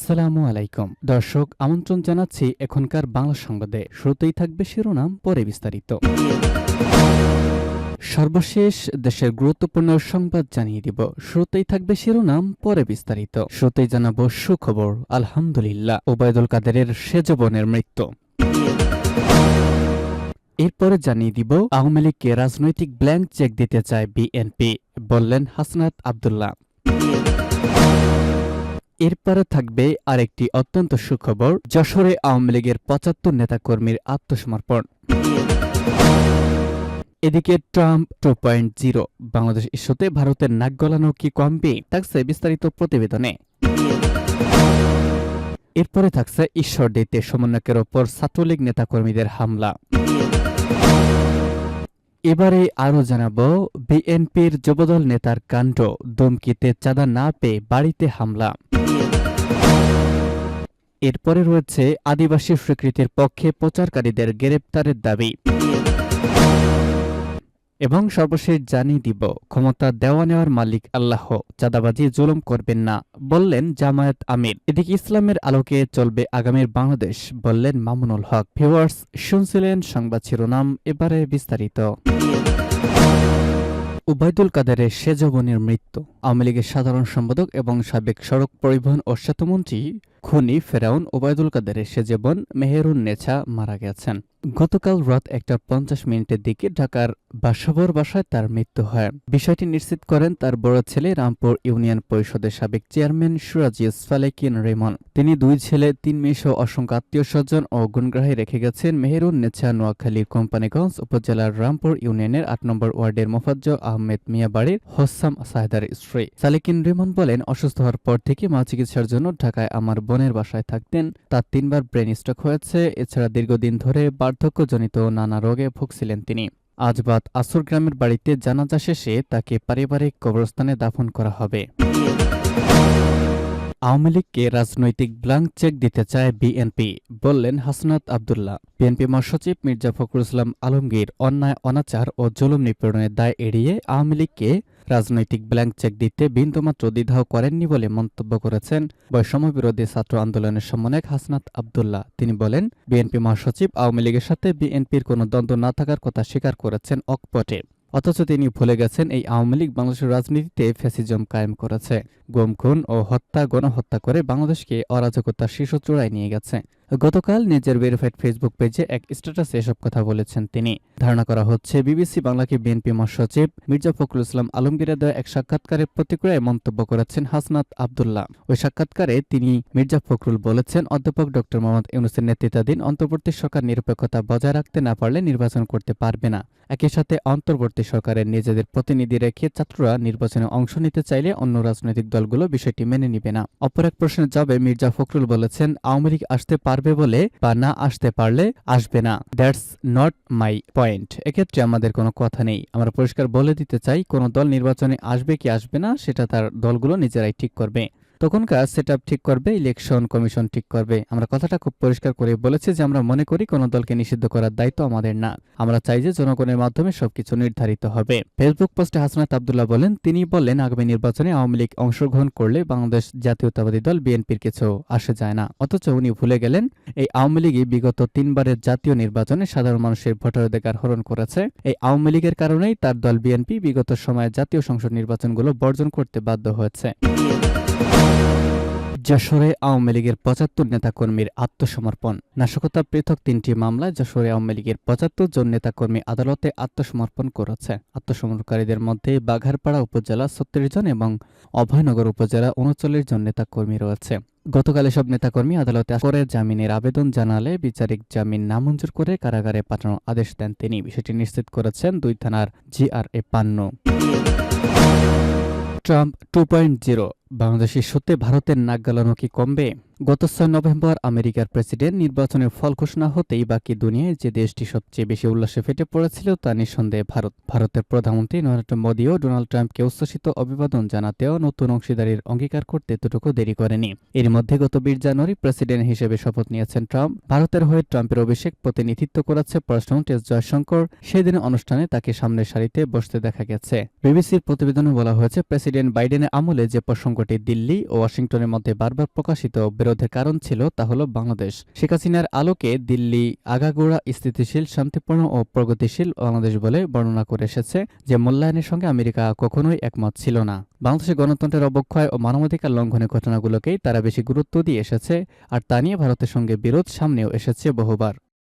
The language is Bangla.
আসসালামু আলাইকুম দর্শক, আমন্ত্রণ জানাচ্ছি এখনকার বাংলা সংবাদে। শুরুতেই থাকবে শিরোনাম, পরে বিস্তারিত। সর্বশেষ দেশের গুরুত্বপূর্ণ সংবাদ জানিয়ে দিব। শুরুতেই থাকবে শিরোনাম, পরে বিস্তারিত। শুরুতেই জানাবো সুখবর। আলহামদুলিল্লাহ, ওবায়দুল কাদেরের সেজ বোনের মৃত্যু। এরপরে জানিয়ে দিব, আওয়ামী লীগকে রাজনৈতিক ব্ল্যাঙ্ক চেক দিতে চায় বিএনপি, বললেন হাসনাত আব্দুল্লাহ। এরপরে থাকবে আরেকটি অত্যন্ত সুখবর, যশোরে আওয়ামী লীগের ৭৫ নেতাকর্মীর আত্মসমর্পণ। এদিকে ট্রাম্প 2.0, বাংলাদেশ ইস্যুতে ভারতের নাক গলানো কি কমবে, থাকছে বিস্তারিত প্রতিবেদনে। এরপরে থাকছে ঈশ্বরদীতে সমন্বয়কের ওপর ছাত্রলীগ নেতাকর্মীদের হামলা। এবারে আরও জানাবো, বিএনপির যুবদল নেতার কাণ্ড, ধমকিতে চাঁদা না পেয়ে বাড়িতে হামলা। এরপরে রয়েছে আদিবাসী স্বীকৃতির পক্ষে প্রচারকারীদের গ্রেপ্তারের দাবি। এবং সর্বশেষ জানিয়ে দিব, ক্ষমতা দেওয়া নেওয়ার মালিক আল্লাহ, চাঁদাবাজি জুলুম করবেন না, বললেন জামায়াত আমির। এদিকে ইসলামের আলোকে চলবে আগামীর বাংলাদেশ, বললেন মামুনুল হক। ভিউয়ার্স, শুনছিলেন সংবাদ শিরোনাম, এবারে বিস্তারিত। ওবায়দুল কাদেরের সেজ বোনের মৃত্যু। আওয়ামী লীগের সাধারণ সম্পাদক এবং সাবেক সড়ক পরিবহন ও সেতুমন্ত্রী খুনি ফেরাউন ওবায়দুল কাদেরের সেজে বোন মেহেরুন নেছা মারা গেছেন। গতকাল রাত 1:50 দিকে ঢাকার বাসাবর বাসায় তার মৃত্যু হয়। বিষয়টি নিশ্চিত করেন তার বড় ছেলে, রামপুর ইউনিয়ন পরিষদের সাবেক চেয়ারম্যান সুরাজিস ফালেকিন রেমন। তিনি 2 ছেলে 3 মেয়ে সহ অসংখ্য আত্মীয় স্বজন ও গুণগ্রাহী রেখে গেছেন। মেহেরুন নেছা নোয়াখালীর কোম্পানিগঞ্জ উপজেলার রামপুর ইউনিয়নের 8 নম্বর ওয়ার্ডের মোফাজ্জ আহমেদ মিয়া বাড়ির হোসাম সাহেদার স্ত্রী। সালেকিন রেমন বলেন, অসুস্থ হওয়ার পর থেকে মা চিকিৎসার জন্য ঢাকায় আমার বোনের বাসায় থাকতেন। তার 3বার ব্রেন স্ট্রোক হয়েছে। এছাড়া দীর্ঘদিন ধরে বার্ধক্যজনিত নানা রোগে ভুগছিলেন তিনি। আজ বাদ আসর গ্রামের বাড়িতে জানাজা শেষে তাকে পারিবারিক কবরস্থানে দাফন করা হবে। আওয়ামী লীগকে রাজনৈতিক ব্ল্যাঙ্ক চেক দিতে চায় বিএনপি, বললেন হাসনাত আব্দুল্লাহ। বিএনপি মহাসচিব মির্জা ফখরুল ইসলাম আলমগীর অন্যায়, অনাচার ও জুলুম নিপীড়নের দায় এড়িয়ে আওয়ামী লীগকে রাজনৈতিক ব্ল্যাঙ্ক চেক দিতে বিন্দুমাত্র দ্বিধাও করেননি বলে মন্তব্য করেছেন বৈষম্য বিরোধী ছাত্র আন্দোলনের সমন্বয়ক হাসনাত আব্দুল্লাহ। তিনি বলেন, বিএনপি মহাসচিব আওয়ামী লীগের সাথে বিএনপির কোনো দ্বন্দ্ব না থাকার কথা স্বীকার করেছেন অকপটে। অথচ তিনি ভুলে গেছেন, এই আওয়ামী লীগ বাংলাদেশের রাজনীতিতে ফ্যাসিজম কায়েম করেছে। গুম, খুন ও হত্যা, গণহত্যা করে বাংলাদেশকে অরাজকতার শীর্ষ চূড়ায় নিয়ে গেছে। গতকাল নিজের ভেরিফাইড ফেসবুক পেজে এক স্ট্যাটাসে এসব কথা বলেছেন তিনি। ধারণা করা হচ্ছে, বিবিসি বাংলাকে বিএনপি মহাসচিব মির্জা ফখরুল ইসলাম আলমগীরের দেওয়া এক সাক্ষাৎকারের প্রতিক্রিয়ায় মন্তব্য করেছেন হাসনাত আব্দুল্লাহ। ওই সাক্ষাৎকারে তিনি মির্জা ফখরুল বলেছেন, অধ্যাপক ড মোহাম্মদ ইউনূসের নেতৃত্বাধীন অন্তর্বর্তী সরকার নিরপেক্ষতা বজায় রাখতে না পারলে নির্বাচন করতে পারবে না। একই সাথে অন্তর্বর্তী সরকারের নিজেদের প্রতিনিধি রেখে ছাত্ররা নির্বাচনে অংশ নিতে চাইলে অন্য রাজনৈতিক দলগুলো বিষয়টি মেনে নিবে না। অপর এক প্রশ্নের জবাবে মির্জা ফখরুল বলেছেন, আওয়ামী লীগ আসতে পারবে বলে বা না আসতে পারলে আসবে না, দ্যাটস নট মাই পয়েন্ট। এক্ষেত্রে আমাদের কোনো কথা নেই। আমরা পরিষ্কার বলে দিতে চাই, কোনো দল নির্বাচনে আসবে কি আসবে না সেটা তার দলগুলো নিজেরাই ঠিক করবে। তখনকার সেটআপ ঠিক করবে, ইলেকশন কমিশন ঠিক করবে। আমরা কথাটা খুব পরিষ্কার করে বলেছি যে আমরা মনে করি কোনো দলকে নিষিদ্ধ করার দায়িত্ব আমাদের না। আমরা চাই যে জনগণের মাধ্যমে সবকিছু নির্ধারিত হবে। ফেসবুক পোস্টে হাসনাত আব্দুল্লাহ বলেন, তিনি বললেন, আগামী নির্বাচনে আওয়ামী লীগ অংশগ্রহণ করলে বাংলাদেশ জাতীয়তাবাদী দল বিএনপির কিছু আসে যায় না। অথচ উনি ভুলে গেলেন, এই আওয়ামী লীগই বিগত 3বারের জাতীয় নির্বাচনে সাধারণ মানুষের ভোটাধিকার হরণ করেছে। এই আওয়ামী লীগের কারণেই তার দল বিএনপি বিগত সময়ে জাতীয় সংসদ নির্বাচনগুলো বর্জন করতে বাধ্য হয়েছে। যশোরে আওয়ামী লীগের ৭৫ নেতাকর্মীর আত্মসমর্পণ। নাশকতা পৃথক 3টি মামলায় যশোরে আওয়ামী লীগের ৭৫ জন নেতাকর্মী আদালতে আত্মসমর্পণ করেছে। আত্মসমর্পণকারীদের মধ্যে বাঘারপাড়া উপজেলা ৩৬ জন এবং অভয়নগর উপজেলা ৩৯ জন নেতাকর্মী রয়েছে। গতকাল এসব নেতাকর্মী আদালতে করে জামিনের আবেদন জানালে বিচারিক জামিন নামঞ্জুর করে কারাগারে পাঠানোর আদেশ দেন তিনি। বিষয়টি নিশ্চিত করেছেন 2 থানার GRA পান্নু। ট্রাম্প 2.0, বাংলাদেশ ইস্যুতে ভারতের নাক গলানো কি কমবে? গত 6 নভেম্বর আমেরিকার প্রেসিডেন্ট নির্বাচনের ফল ঘোষণা হতেই বাকি দুনিয়ায় যে দেশটি সবচেয়ে বেশি উল্লাসে ফেটে পড়েছিল তা নিঃসন্দেহে ভারত। ভারতের প্রধানমন্ত্রী নরেন্দ্র মোদীও ডোনাল্ড ট্রাম্পকে উচ্ছ্বসিত অভিবাদন জানাতেও নতুন অংশীদারির অঙ্গীকার করতে এতটুকু দেরি করেনি। এর মধ্যে গত 20 জানুয়ারি প্রেসিডেন্ট হিসেবে শপথ নিয়েছেন ট্রাম্প। ভারতের হয়ে ট্রাম্পের অভিষেক প্রতিনিধিত্ব করেছে পররাষ্ট্রমন্ত্রী এস জয়শঙ্কর। সেদিনের অনুষ্ঠানে তাকে সামনের সারিতে বসতে দেখা গেছে। বিবিসির প্রতিবেদনে বলা হয়েছে, প্রেসিডেন্ট বাইডেনের আমলে যে প্রসঙ্গ সংকটে দিল্লি ও ওয়াশিংটনের মধ্যে বারবার প্রকাশিত বিরোধের কারণ ছিল তা হল বাংলাদেশ। শেখ হাসিনার আলোকে দিল্লি আগাগোড়া স্থিতিশীল, শান্তিপূর্ণ ও প্রগতিশীল বাংলাদেশ বলে বর্ণনা করে এসেছে, যে মূল্যায়নের সঙ্গে আমেরিকা কখনোই একমত ছিল না। বাংলাদেশের গণতন্ত্রের অবক্ষয় ও মানবাধিকার লঙ্ঘনের ঘটনাগুলোকেই তারা বেশি গুরুত্ব দিয়ে এসেছে, আর তা নিয়ে ভারতের সঙ্গে বিরোধ সামনেও এসেছে বহুবার।